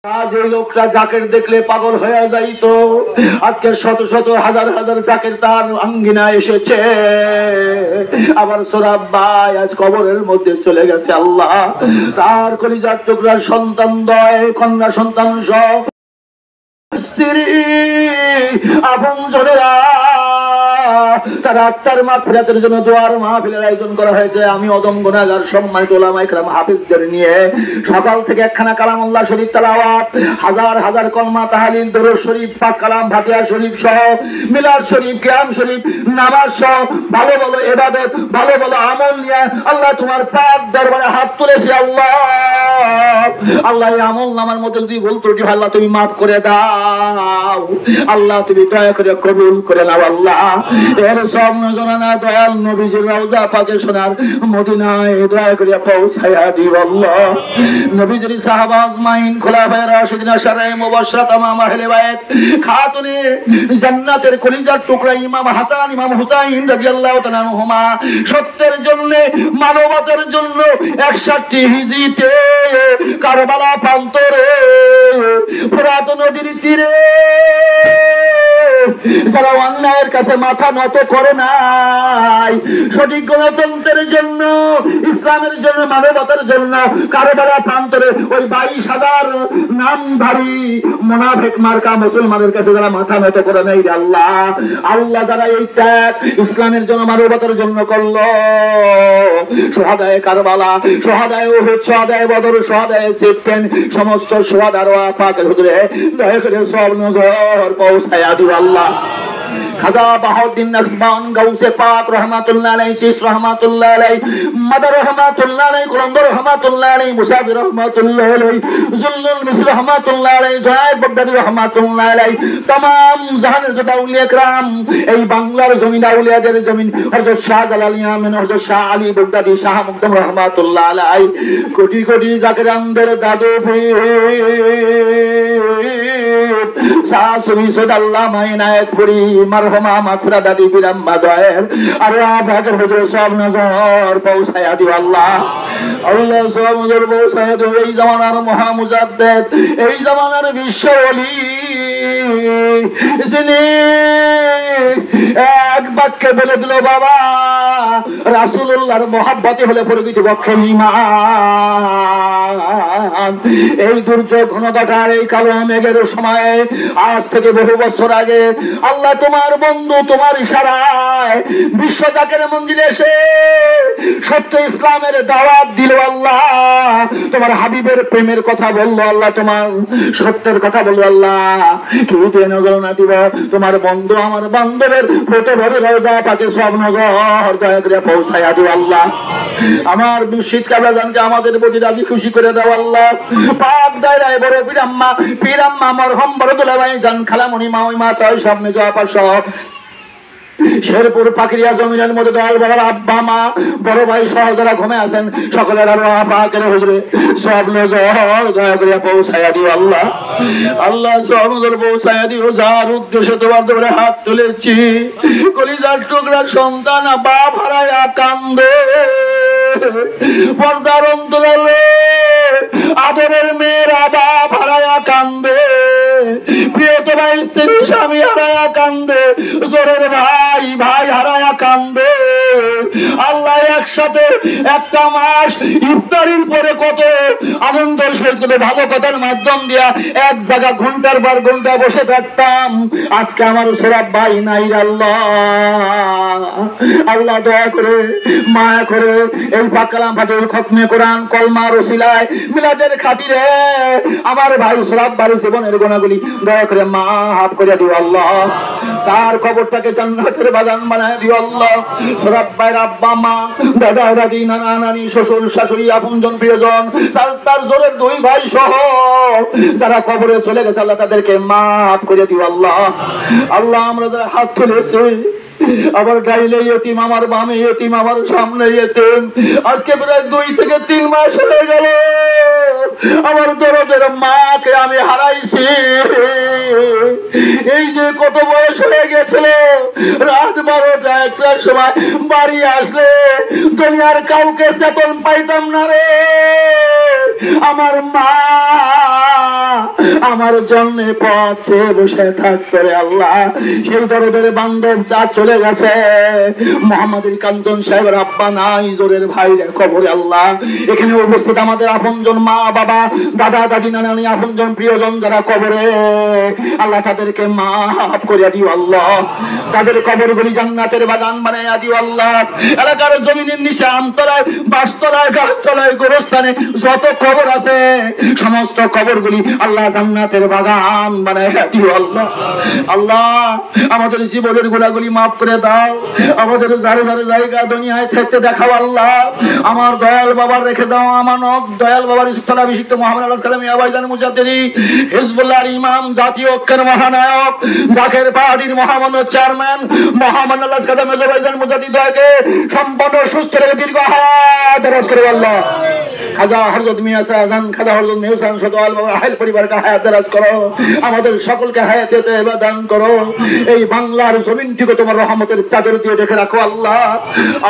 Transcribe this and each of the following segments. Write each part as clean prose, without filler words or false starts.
আজ এই লোকটা জাকের দেখলে পাগল হয়ে যাইত, আজকে শত শত হাজার হাজার জাকের তার আঙ্গিনায় এসেছে। আবার সোরাব ভাই আজ কবরের মধ্যে চলে গেছে। আল্লাহ তার কলিজার টুকরার সন্তান দয় কন্যা সন্তান সহ স্ত্রী আপন জনেরা তার আত্মার মাগফিরাতের জন্য দোয়ার মাহফিলের আয়োজন করা হয়েছে। আমি অদম গুনাহগার সম্মানিত উলামায়ে কেরাম হাফেজদের নিয়ে সকাল থেকে একখানা কালামুল্লাহ শরীফ তেলাওয়াত, হাজার হাজার কলমা তাহলিল, দরুদ শরীফ, পাক কালাম, ফাতিহা শরীফ সহ মিলাদ শরীফ, কিয়াম শরীফ, নামাজ সহ ভালো ভালো ইবাদত, ভালো ভালো আমল নিয়ে আল্লাহ তোমার পাক দরবারে হাত তুলেছি। আল্লাহ আল্লাহ এই আমল নামার মধ্যে যদি ভুল ত্রুটি হয় আল্লাহ তুমি মাফ করে দাও। আল্লাহ তুমি দয়া করে কবুল করে নাও। আল্লাহ এর সব নজরানা দয়াল নবীজির রওজা পাকে সোনার মদিনায় দয়া করে পৌঁছায়া দিও। আল্লাহ নবীজির সাহাবা আজমাইন খোলাফায়ে রাশিদিন আশরায়ে মুবাশশারা তামাম আহলে বাইত খাতুনে জান্নাতের কলিজার টুকরা ইমাম হাসান ইমাম হুসাইন রাদিয়াল্লাহু তাআলা আনহুমা সত্যের জন্য মানবতার জন্য 61 হিজরিতে কারবালা প্রান্তরে ফোরাত নদীর তীরে যারা অন্যায়ের কাছে মাথা নত করে নাই, সঠিক গণতন্ত্রের জন্য, ইসলামের জন্য, মানবতার জন্য কারবালা প্রান্তরে ওই 22,000 নামধারী মুনাফিক মার্কা মুসলমানের কাছে যারা মাথা নত করে নাই, আল্লাহ আল্লাহ যারা এই ত্যাগ ইসলামের জন্য মানবতার জন্য করলো, শুহাদায়ে কারবালা, শুহাদায়ে উহুদ, শুহাদায়ে বদর, শুহাদায়ে সিফফিন, সমস্ত শুহাদার পাকের হুজুরে দয়া করে সব নজর পৌঁছায়া দিও। আল্লাহ খাজা বাহাউদ্দিন নকশবন গাউসে পাক রহমাতুল্লাহ আলাইহি, শীস রহমাতুল্লাহ আলাইহি, মাদার রহমাতুল্লাহ আলাইহি, কুলন্দর রহমাতুল্লাহ আলাইহি, মুসাফির রহমাতুল্লাহ আলাইহি, জুল্লুল মিসর রহমাতুল্লাহ আলাইহি, জুনায়েদ বাগদাদি রহমাতুল্লাহ আলাইহি, तमाम জাহানের যত আউলিয়া کرام এই বাংলার জমিন আউলিয়াদের জমিন, হযরত শাহজালাল ইয়ামিন, হযরত শাহ আলী বাগদাদি, শাহ মুকদ্দম রহমাতুল্লাহ আলাইহি, কোটি কোটি জাকিরানদের দাদু পীর শাহসুরি সদাল্লামা ইনায়েতপুরি মারহুমা মাথুরা দাদি বিরাম্মা দয়ের আর ভাগের হুজুর সব নজর পৌঁছায়া দিও। আল্লাহ আল্লাহ সব নজর পৌঁছায়া দিও। এই জামানার মহা মুজাদ্দিদ, এই জামানার বিশ্ব ওলি যিনি এক বাক্যে বলে দিল বাবা রাসূলুল্লাহর মহব্বতে হলে প্রকৃত পক্ষে ঈমান। এই দুর্যোগ ঘনঘটার এই কালো মেঘের সময়ে আজ থেকে বহু বছর আগে আল্লাহ তোমার বন্ধু তোমার ইশারায় বিশ্ব জাকের মঞ্জিলে এসে সত্য ইসলামের দাওয়াত দিল। আল্লাহ তোমার হাবিবের প্রেমের কথা বললো, আল্লাহ তোমার সত্যের কথা বললো। আল্লাহ কি দিয়ে নজর না দিব তোমার বন্ধু আমার বান্ধবের ফটো ভরে রওজা পাকে সব নজর দয়া করে পৌঁছায়া দিও। আল্লাহ আমার মুর্শিদ কাবলাজানকে আমাদের প্রতি রাজি খুশি করে দাও। আল্লাহ পাক দায়রায় বড় পীরাম্মা মরহম বড় দুলাভাই জান খালামণি মা ওই মা তাই সামনে যাওয়া পাশা শেরপুর পাখিরিয়া জমিনের মধ্যে দয়াল বাবার আব্বা মা বড় ভাই সহ যারা ঘুমে আছেন সকলের আল্লাহ পাকের হুজুরে সব নজর দয়া করে পৌঁছায়া দিও। আল্লাহ আল্লাহ সব নজর পৌঁছায়া দিও। যার উদ্দেশ্যে তোমার দৌড়ে হাত তুলেছি কলিজার টুকরার সন্তান বাপ হারায়া কান্দে, পর্দার অন্তরালে আদরের মেয়েরা বাপ হারায়া কান্দে, প্রিয়তমা স্ত্রী স্বামী হারায়া কান্দে, জোরের ভাই ভাই হারায়া কান্দে। আল্লাহ একসাথে একটা মাস ইফতারির পরে কত আনন্দের সহিত ভালো কথার মাধ্যম দিয়া এক জায়গা ঘন্টার পর ঘন্টা বসে থাকতাম, আজকে আমার সোরাব ভাই নাই। আল্লাহ আল্লাহ দয়া করে মায়া করে এই পাক কালাম ফাতিহার খতমে কোরআন কলমার ওসিলায় মিলাদের খাতিরে আমার ভাই সোরাব ভাই জীবনের গুনাহগুলি দয়া করে মাফ করে দিও। আল্লাহ তার কবরটাকে জান্নাতের বাগান বানায় দিও। আল্লাহ সোরাব ভাইয়ের আব্বা মা দাদা দাদি নানা নানি শ্বশুর শাশুড়ি আপনজন প্রিয়জন তার জোরের দুই ভাই সহ যারা কবরে চলে গেছে আল্লাহ তাদেরকে মাফ করে দিও। আল্লাহ আল্লাহ আমরা যারা হাত তুলেছি আবার ডাইলে ইতিম, আমার বামে ইতিম, আমার সামনে ইতিম। আজকে প্রায় 2 থেকে 3 মাস হয়ে গেল আমার দরদের মাকে আমি হারাইছি। এই যে কত বয়স হয়ে গেছিল, রাত 12টা 1টার সময় বাড়ি আসলে দুনিয়ার কাউকে চেতন পাইতাম না রে। আমার মা আমার জন্য পথে বসে থাকতো রে আল্লাহ। সেই দরদের বান্ধব যা চলে গেছে, মোহাম্মদের কাঞ্চন সাহেবের আব্বা নাই, জোরের ভাই রে কবরে আল্লাহ। এখানে উপস্থিত আমাদের আপনজন মা বাবা, দাদা দাদি, নানা নানি, আপনজন প্রিয়জন যারা কবরে, আল্লাহ তাদেরকে মাফ করে দিও আল্লাহ। তাদের কবরগুলি জান্নাতের বাগান বানাইয়া দিও আল্লাহ। এলাকার জমিনের নিচে, আমতলায়, বাসতলায়, গাছতলায়, গোরস্থানে যত কবর আছে সমস্ত কবরগুলি আল্লাহ জান্নাতের বাগান বানাইয়া দিও আল্লাহ। আল্লাহ আমাদের জীবনের গুণাগুলি মাফ করে দাও। আমাদের যারে যারে জায়গা দুনিয়ায় থাকতে দেখাও আল্লাহ। আমার দয়াল বাবার রেখে দাও আমানত, দয়াল বাবার স্থলাভিষিক্ত মোহাম্মদ আল্লাহ কালাম আবাইজান মুজাদ্দিদি, হিজবুল্লাহর ইমাম, জাতীয় ঐক্যের মহানায়ক, জাকের পার্টির মহামান্য চেয়ারম্যান মোহাম্মদ আল্লাহ কালাম আবাইজান মুজাদ্দিদকে সম্পূর্ণ সুস্থ রেখে দীর্ঘ হায়াত দারাজ করে আল্লাহ। খাজা হযরত মিয়া সাজান, খাজা হযরত মেহসান সদওয়াল বাবা আহল পরিবারকে হায়াত দারাজ করো। আমাদের সকলকে হায়াতে তয়্যবা দান করো। এই বাংলার জমিনটিকে তোমার রহমতের চাদর দিয়ে ঢেকে রাখো আল্লাহ।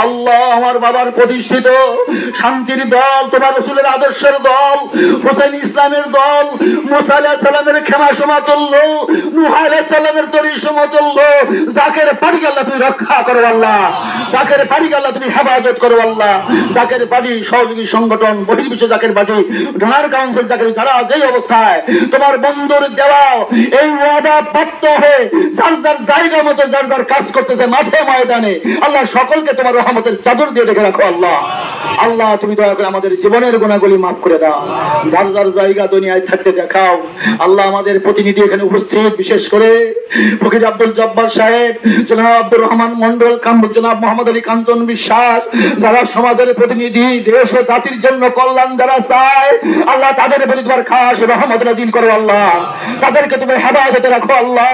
আল্লাহ আমার বাবার প্রতিষ্ঠিত শান্তির দল, তোমার রাসূলের আদর্শের দল, হুসাইন ইসলামের দল, মুসা আলাইহিস সালামের ক্ষমা সমতুল্য, নূহ আলাইহিস সালামের তরি সমতুল্য জাকের পাড়ি আল্লাহ তুমি রক্ষা করো আল্লাহ। জাকের পাড়ি আল্লাহ তুমি হেফাজত করো আল্লাহ। জাকের পাড়ি সহযোগী সংগঠন, বহির্বিশ্ব Zaker party, donor council Zaker, যারা যেই অবস্থায় তোমার বন্ধুর দেওয়া এই ওয়াদা প্রাপ্ত হয়ে যার যার জায়গা মতো যার যার কাজ করতেছে মাঠে ময়দানে, আল্লাহ সকলকে তোমার রহমতের চাদর দিয়ে ঢেকে রাখো আল্লাহ। আল্লাহ তুমি দয়া করে আমাদের জীবনের গুনাহগুলি মাফ করে দাও। যার যার জায়গা দুনিয়ায় থাকতে দেখাও আল্লাহ। আমাদের প্রতিনিধি এখানে উপস্থিত, বিশেষ করে ফকির আব্দুল জব্বার সাহেব, জনাব আব্দুর রহমান মন্ডল, জনাব মোহাম্মদ আলী কাঞ্চন বিশ্বাস, যারা সমাজের প্রতিনিধি, দেশ ও জাতির জন্য কল্যাণ যারা চায় আল্লাহ, তাদের প্রতি তোমার খাস রহমত নাযিল করো আল্লাহ। তাদেরকে তুমি হেফাজতে রাখো আল্লাহ।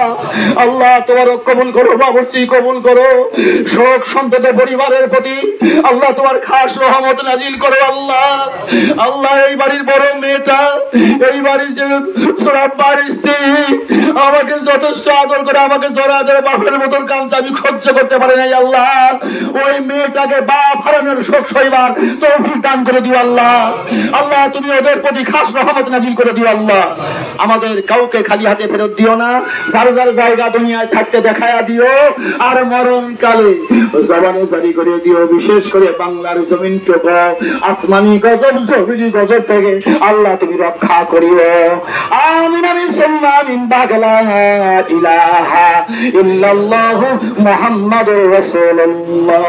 আল্লাহ তোমার কবুল করো, বাবুর্চি কবুল করো। শোক সন্তত পরিবারের প্রতি আল্লাহ তোমার খাস রহমত নাযিল করো আল্লাহ। আল্লাহ এই বাড়ির বড় মেয়েটা, এই বাড়ির যে বাড়ির স্ত্রী আমাকে যথেষ্ট আদর করে আমাকে জড়া ধরে বাপের মতন কাঁদছে, আমি সহ্য করতে পারি নাই আল্লাহ। ওই মেয়েটাকে বাপ হারানোর শোক সইবার তৌফিক দান করে দিও আল্লাহ। আল্লাহ তুমি ওদের প্রতি খাস রহমত নাযিল করে দিও আল্লাহ। আমাদের কাউকে খালি হাতে ফেরত দিও না। যার যার জায়গা দুনিয়ায় থাকতে দেখায়া দিও, আর মরণকালে জবানে জারি করে দিও। বিশেষ করে বাংলার জমিনটুকু আসমানি গজব, জমিনি গজব থেকে আল্লাহ তুমি রক্ষা করিও। আমিন আমিন সুম্মা আমিন। বাগলা ইলাহা ইল্লাল্লাহু মুহাম্মাদুর রাসূলুল্লাহ।